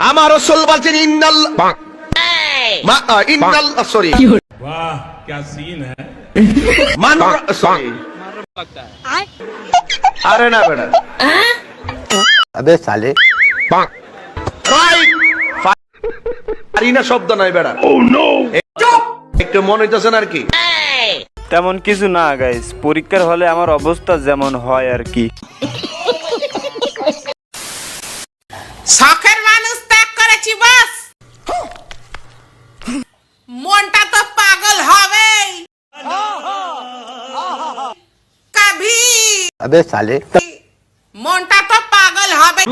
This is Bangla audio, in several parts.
আমার রাসূল বলেছেন ইন্নাল সরি वाह क्या सीन है। মান সরি আরে না বেটা अबे साले রাইট ফারিনা শব্দ নাই বেটা একটু মনে হইতেছে না আর কি তেমন কিছু না গাইস, পরীক্ষার হলে আমার অবস্থা যেমন হয় আর কি। শখের মানুষ ত্যাগ করেছি বাস, মনটা তো পাগল হবেই কবি, अबे साले মনটা তো পাগল হবে,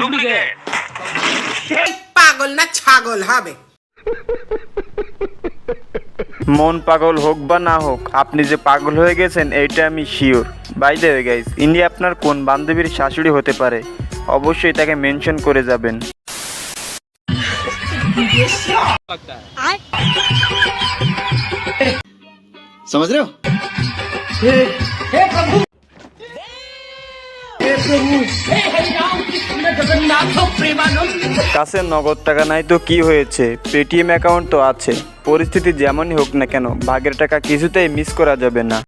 পাগল না ছাগল হবে। মন পাগল হোক বা না হোক, আপনি যে পাগল হয়ে গেছেন এইটা আমি sure. By the way guys, ইনি আপনার কোন বান্ধবীর শাশুড়ি হতে পারে, অবশ্যই তাকে মেনশন করে যাবেন। समझ रहे हो কাছে নগদ টাকা নাই তো কি হয়েছে, পেটিএম অ্যাকাউন্ট তো আছে। পরিস্থিতি যেমনই হোক না কেন, ভাগের টাকা কিছুতেই মিস করা যাবে না।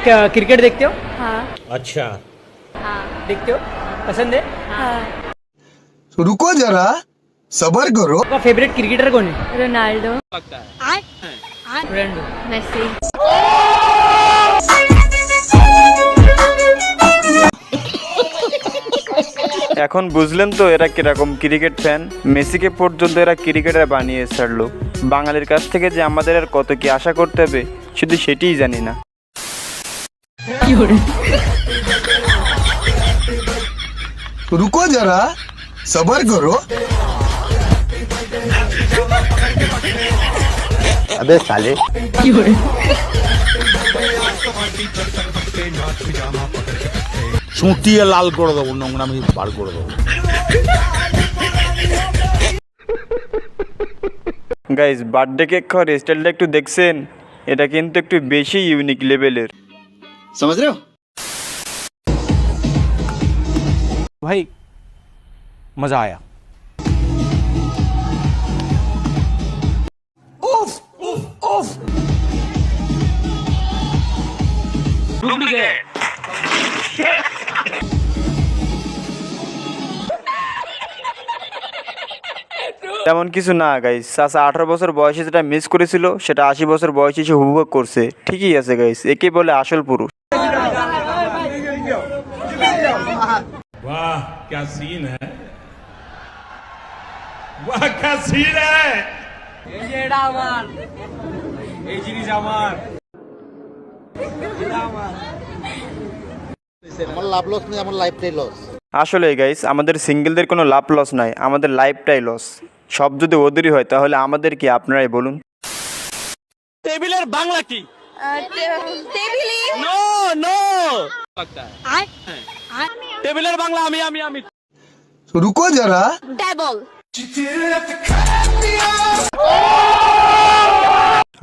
क्या क्रिकेट देखते हो? हाँ अच्छा हाँ देखते हो? पसंद है? हाँ रुको जरा सबर करो। आपका फेवरेट क्रिकेटर कौन है? Ronaldo Ronaldo. मेसी এখন বুঝলেন তো এরা কিরকম ক্রিকেট ফ্যান। মেসিকে পর্যন্ত এরা ক্রিকেটার বানিয়ে ছাড়লো। বাঙালির কাছ থেকে যে আমাদের আর কত কি আশা করতে হবে শুধু সেটিই জানি না। रुको जरा सबर करो। अबे साले চুটিয়ে লাল করে দেবো, নোংরামি বার করে দেবো। গাইজ, বার্থডে কেক খাওয়ার স্টাইলটা একটু দেখছেন? এটা কিন্তু একটু বেশি ইউনিক লেভেলের। समझ रहे हो भाई मजा आया। তেমন কিছু না গাইস, চাচা 18 বছর বয়সে যেটা মিস করেছিল সেটা 80 বছর বয়সে এসে উপভোগ করছে। ঠিকই আছে গাইস, একে বলে আসল পুরুষ। वाह क्या सीन है, वाह क्या सीन है। আমার লাভ লস নেই, আমার লাইফটাই লস। আসলে গাইস, আমাদের সিঙ্গেলদের কোনো লাভ লস নাই, আমাদের লাইফটাই লস। সব যদি ওদেরই হয় তাহলে আমাদের কি, আপনারাই বলুন। টেবিলের বাংলা কি? টেবিলি নো নো টেবিলের বাংলা আমি रुको जरा টেবল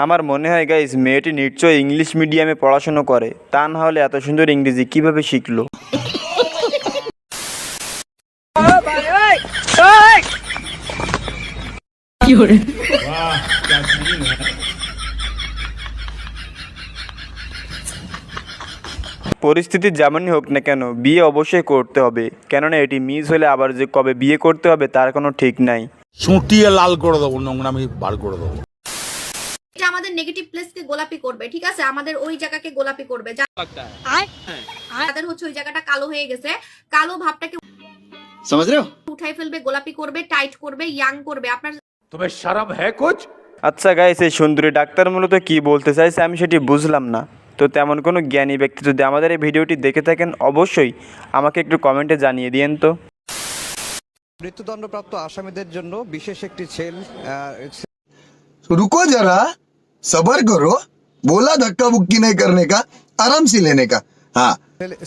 আমার মনে হয় গাইস, মেয়েটি নিশ্চয়ই ইংলিশ মিডিয়ামে পড়াশোনা করে, তা না হলে এত সুন্দর ইংরেজি কিভাবে শিখলো। वाह क्या सीन है। পরিস্থিতি যেমনই হোক না কেন, বিয়ে অবশ্যই করতে হবে, কেননা এটি মিস হলে আবার যে কবে বিয়ে করতে হবে তার কোনো ঠিক নাই। চুটিয়ে লাল করে দেবো, নোংরামি বার করে দেবো। এটা আমাদের নেগেটিভ প্লেসকে গোলাপি করবে, ঠিক আছে, আমাদের ওই জায়গাকে গোলাপি করবে, যাদের হচ্ছে ওই জায়গাটা কালো হয়ে গেছে, কালো ভাবটাকে समझ रहे हो উঠাই ফেলবে, গোলাপি করবে, টাইট করবে, ইয়াং করবে। আপনার तुम्हें शर्म है कुछ। আচ্ছা গাইস, এই সুন্দরী ডাক্তার মূলত কি বলতে চাইছে আমি সেটি বুঝলাম না। তো তেমন কোনো জ্ঞানী ব্যক্তি যদি আমাদের এই ভিডিওটি দেখে থাকেন অবশ্যই আমাকে একটু কমেন্টে জানিয়ে দিয়েন তো। মৃত্যুদণ্ডপ্রাপ্ত আসামিদের জন্য বিশেষ একটি সেল रुको जरा सबर करो। बोला धक्का बुक्की नहीं करने का, आराम से लेने का। हाँ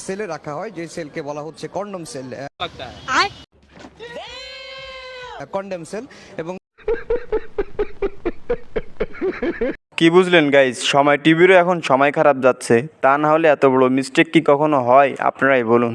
সেলে রাখা হয়, যে সেলকে বলা হচ্ছে কন্ডম সেল, কন্ডম সেল। এবং কি বুঝলেন গাইস, সময় টিভিরও এখন সময় খারাপ যাচ্ছে, তা না হলে এত বড় মিস্টেক কি কখনো হয়, আপনারাই বলুন।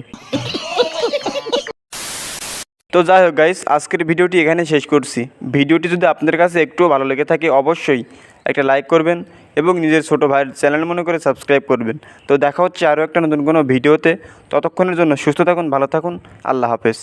তো যাই হোক গাইস, আজকের ভিডিওটি এখানে শেষ করছি। ভিডিওটি যদি আপনাদের কাছে একটুও ভালো লেগে থাকে অবশ্যই একটা লাইক করবেন এবং নিজের ছোটো ভাইয়ের চ্যানেল মনে করে সাবস্ক্রাইব করবেন। তো দেখা হচ্ছে আরও একটা নতুন কোনো ভিডিওতে। ততক্ষণের জন্য সুস্থ থাকুন, ভালো থাকুন, আল্লাহ হাফেজ।